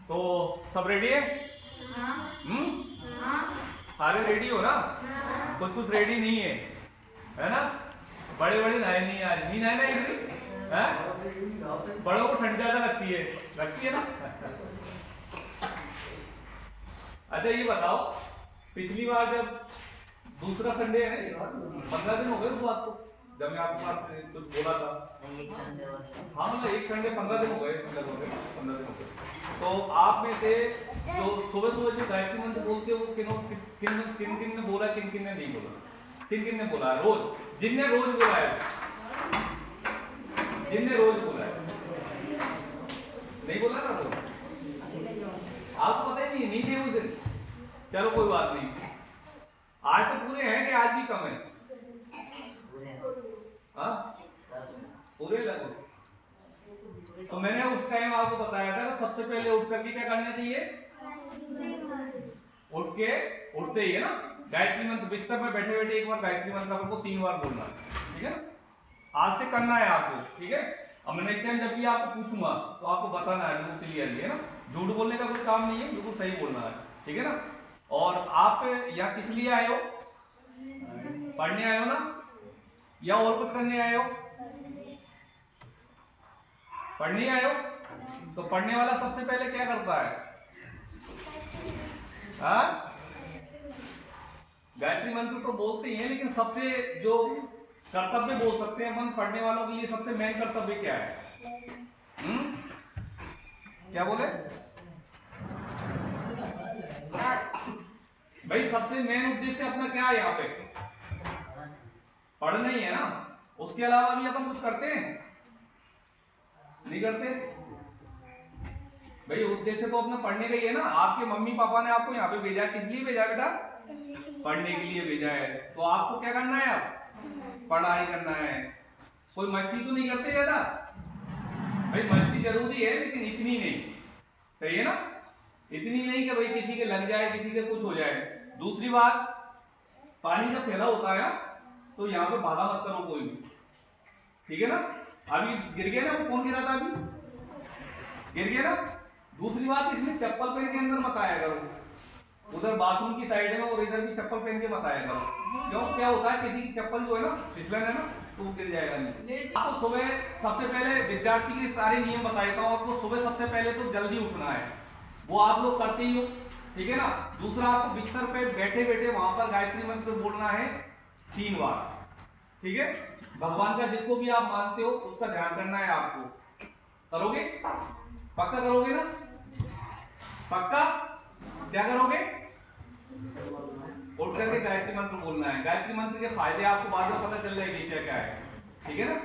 तो सब रेडी है? सारे रेडी हो ना? कुछ रेडी नहीं है ना? बड़े नए नहीं आज नहीं नए है? बड़ों को ठंड ज्यादा लगती है ना? अच्छा ये बताओ, पिछली बार जब दूसरा संडे है 15 दिन हो गए उस बात को जब मैं आपके पास कुछ बोला था। हाँ मतलब एक संडे 15 दिन हो गए, 15 दिन हो गए। तो आप में से जो सुबह जो गायत्री मंत्र बोलते हो वो किन ने बोला, किन ने नहीं बोला? किन ने बोला रोज? जिनने रोज बोला है, नहीं बोला ना रोज? आपको पता ही नहीं थे उस दिन। चलो कोई बात नहीं, आज तो पूरे हैं कि आज भी कम है? हाँ पूरे लगभग। तो मैंने उस टाइम आपको बताया था कि सबसे पहले उठ करके क्या करना चाहिए? उठते ही है ना गायत्री मंत्र, बिस्तर में बैठे बैठे एक बार गायत्री मंत्र आपको 3 बार बोलना है, ठीक है? आज से करना है आपको, ठीक है? अब नेक्स्ट टाइम जब भी आपको पूछूंगा तो आपको बताना है बिल्कुल क्लियरली, है ना? झूठ बोलने का कोई काम नहीं है, बिल्कुल सही बोलना है, ठीक है ना? और आप यहाँ किस लिए आए हो? पढ़ने आए हो ना, या और कुछ करने आए हो? पढ़ने आए हो? तो पढ़ने वाला सबसे पहले क्या करता है? गायत्री मंत्र तो बोलते ही हैं, लेकिन सबसे जो कर्तव्य बोल सकते हैं मन पढ़ने वालों के लिए, सबसे मेन कर्तव्य क्या है? क्या बोले भाई? सबसे मेन उद्देश्य अपना क्या है यहाँ पे? पढ़ना ही है ना? उसके अलावा भी अपन कुछ करते हैं? नहीं करते भाई। उद्देश्य तो अपना पढ़ने का ही है ना। आपके मम्मी पापा ने आपको यहाँ पे भेजा है, किस लिए भेजा है बेटा? पढ़ने के लिए भेजा है। तो आपको क्या करना है? अब पढ़ाई करना है। कोई मस्ती तो नहीं करते ज्यादा भाई? मस्ती जरूरी है लेकिन इतनी नहीं, सही है ना? इतनी नहीं कि भाई किसी के लग जाए, किसी के कुछ हो जाए। दूसरी बात, पानी जब फैला होता है तो यहाँ पे बाधा मत करो कोई भी, ठीक है ना? अभी गिर गया ना, वो कौन गिरा था? अभी गिर गया ना? दूसरी बात, इसमें चप्पल पहन के अंदर मत आया करो, उधर बाथरूम की साइड में और इधर भी चप्पल पहन के मत आया करो। क्यों? क्या होता है, किसी की चप्पल जो है ना फिसलन है ना तो वो गिर जाएगा नहीं। आपको सुबह सबसे पहले विद्यार्थी के सारे नियम बताता हूँ आपको। सुबह सबसे पहले तो जल्दी उठना है, वो आप लोग करते ही हो, ठीक है ना? दूसरा, आपको बिस्तर पे बैठे बैठे वहां पर गायत्री मंत्र बोलना है 3 बार, ठीक है? भगवान का जिसको भी आप मानते हो उसका ध्यान करना है आपको। करोगे? पक्का करोगे ना? पक्का? क्या करोगे? उठ करके गायत्री मंत्र बोलना है। गायत्री मंत्र के फायदे आपको बाद में पता चल जाएंगे क्या क्या है, ठीक है ना?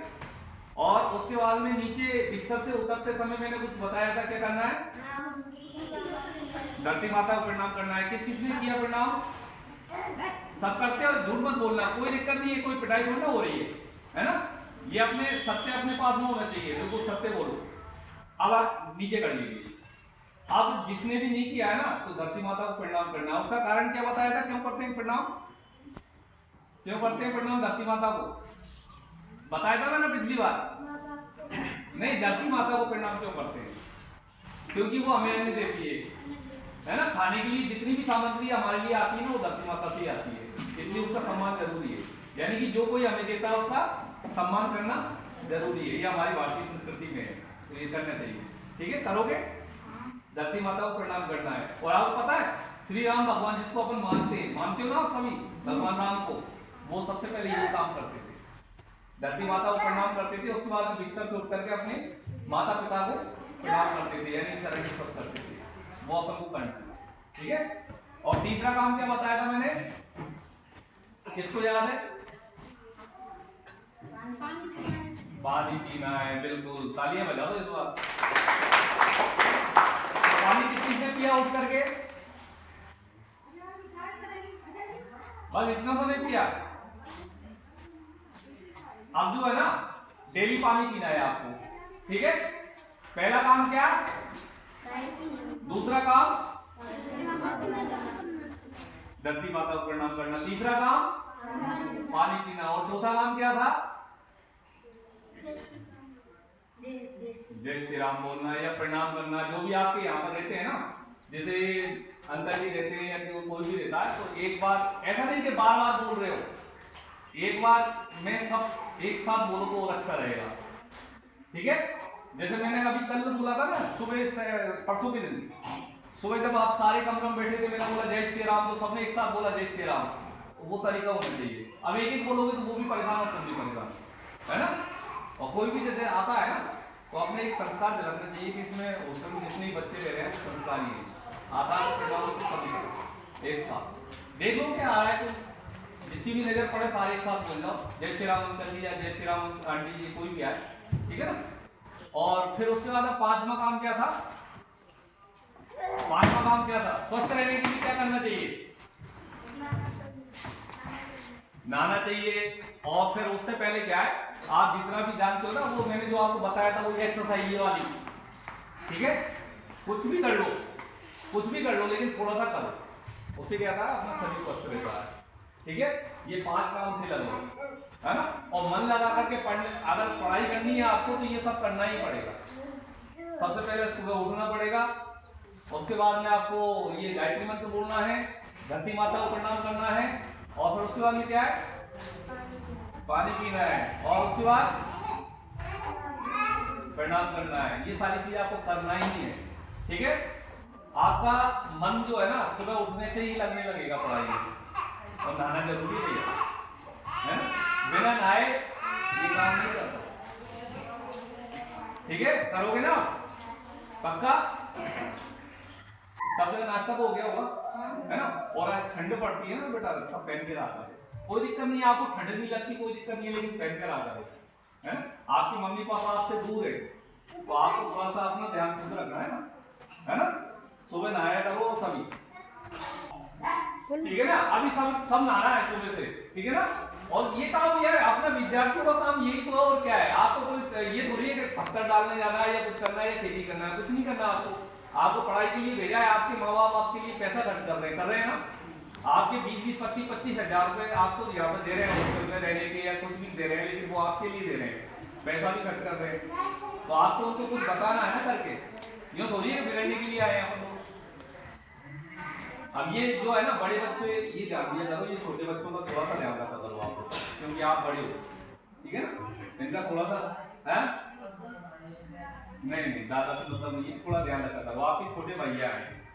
और उसके बाद में नीचे बिस्तर से उतरते समय मैंने कुछ बताया था, क्या करना है? धरती माता को प्रणाम करना है। किस किस ने किया प्रणाम? सब करते हो, झूठ मत बोलना, कोई दिक्कत नहीं है, कोई पिटाई थोड़ी ना हो रही है ना? ये अपने सत्य अपने पास में होना चाहिए, बिल्कुल सत्य बोलो। अब आप नीचे कर लीजिए। अब जिसने भी नहीं किया है ना तो धरती माता को प्रणाम करना है। उसका कारण क्या बताया था? क्यों करते हैं प्रणाम? क्यों करते हैं प्रणाम धरती माता को? बताया था मैंने पिछली बार। नहीं, धरती माता को प्रणाम क्यों करते हैं? क्योंकि वो हमें अन्न देती है ना? खाने के लिए जितनी भी सामग्री हमारे लिए आती है ना वो धरती माता से आती है, इसलिए उसका सम्मान जरूरी है। यानी कि जो कोई हमें देता है उसका सम्मान करना जरूरी है, ये हमारी भारतीय संस्कृति में है, तो ये करना चाहिए, ठीक है? करोगे? धरती माता को प्रणाम करना है। और आपको पता है श्री राम भगवान जिसको अपन मानते हो ना आप सभी, भगवान राम को, वो सबसे पहले ये काम करते थे, धरती माता को प्रणाम करते थे। उसके बाद बिस्तर से उठ करके अपने माता पिता को प्रणाम करते थे, यानी शरण स्पर्श करते थे, वो अपन को करना, ठीक है? और तीसरा काम क्या बताया था मैंने? किसको याद है? पानी पीना है, बिल्कुल, तालियां बजा दो इस बार। पानी किसने पिया उठ करके? बस इतना सा नहीं पिया। अब जो है ना डेली पानी पीना है आपको, ठीक है? पहला काम क्या? दूसरा काम धरती माता को प्रणाम करना। तीसरा काम पानी पीना। और चौथा काम क्या था? जय श्री राम बोलना या प्रणाम करना, जो भी आपके यहाँ पर रहते हैं ना, जैसे अंकल जी रहते हैं या कोई भी रहता है, तो एक बार ऐसा नहीं कि बार बार बोल रहे हो, एक बार में सब एक साथ बोलो तो और अच्छा रहेगा। ठीक है, जैसे मैंने अभी कल बोला था ना, सुबह से परसों के दिन सुबह जब आप सारे कमरे में बैठे थे, मैंने बोला जय श्री राम, तो सबने एक साथ बोला जय श्री राम, वो तरीका होना चाहिए। अब एक एक बोलोगे तो वो भी परेशान और तुम भी परेशान, है ना। और कोई भी जैसे आता है ना, तो अपने एक संस्कार दिलाना चाहिए कि इसमें हॉस्टल में जितने बच्चे रह रहे हैं संस्कार ही है, आता है एक साथ देख लो क्या आ रहा है, तो जिसकी भी नजर पड़े सारे एक साथ बोल जाओ जय श्री राम अंकल जी या जय श्री राम आंटी जी, कोई भी आए, ठीक है ना। और फिर उसके बाद पांचवा काम क्या था, पांचवा काम क्या था, स्वस्थ रहने के लिए क्या करना चाहिए, नहाना चाहिए। और फिर उससे पहले क्या है, आप जितना भी जानते हो ना, वो मैंने जो आपको बताया था वो एक्सरसाइज ये वाली, ठीक है, कुछ भी कर लो, कुछ भी कर लो, लेकिन थोड़ा सा करो, उससे क्या था अपना शरीर स्वस्थ रहता है। ठीक है, ये 5 काम थे लगभग, है ना। और मन लगा करके पढ़ने, अगर पढ़ाई करनी है आपको तो ये सब करना ही पड़ेगा। सबसे पहले सुबह उठना पड़ेगा, उसके बाद में आपको ये गायत्री मंत्र बोलना है, धरती माता को प्रणाम करना है, और फिर उसके बाद में क्या है, पानी पीना है, और उसके बाद प्रणाम करना है। ये सारी चीजें आपको करना ही है। ठीक है, आपका मन जो है ना सुबह उठने से ही लगने लगेगा पढ़ाई में, और नहाना जरूरी है ना, बिना नहाए ये काम नहीं करता। ठीक है, करोगे ना पक्का। सब जगह नाश्ता तो हो गया होगा, है ना। और आज ठंड पड़ती है ना बेटा, सब पहन के आता है, कोई दिक्कत नहीं है, आपको ठंड नहीं लगती, कोई दिक्कत नहीं है, लेकिन पहन कर आता है ना। आपकी मम्मी पापा आपसे दूर है, तो आपको थोड़ा सा अपना ध्यान खुद रखना है ना। सुबह नहाया करो सभी, ठीक है ना। अभी सब नहाना है सुबह से, ठीक है ना। और ये काम ये है अपना विद्यार्थियों का काम, यही तो। और क्या है, आपको कोई ये थोड़ी है कि पत्थर डालने जाना है या कुछ करना है या खेती करना है, कुछ नहीं करना आपको पढ़ाई के लिए भेजा है, आपके माँ बाप आपके लिए पैसा खर्च कर रहे हैं ना। आपके 20-25 हजार रुपए आपको यहाँ पर दे रहे हैं हॉस्टल में रहने के, या कुछ भी दे रहे हैं, लेकिन वो आपके लिए दे रहे हैं, पैसा भी खर्च कर रहे हैं, तो आपको उनको कुछ बताना है ना करके, यूँ थोड़ी है बिगड़ने के लिए आए हैं हम लोग। अब ये जो है ना बड़े बच्चे, ये ध्यान दिया करो, ये छोटे बच्चों का थोड़ा सा ध्यान रखा करो आप, क्योंकि आप बड़े हो, ठीक है ना। इनका थोड़ा सा है नहीं दादा से मतलब नहीं, थोड़ा ध्यान रखा करो, आपके छोटे भैया हैं।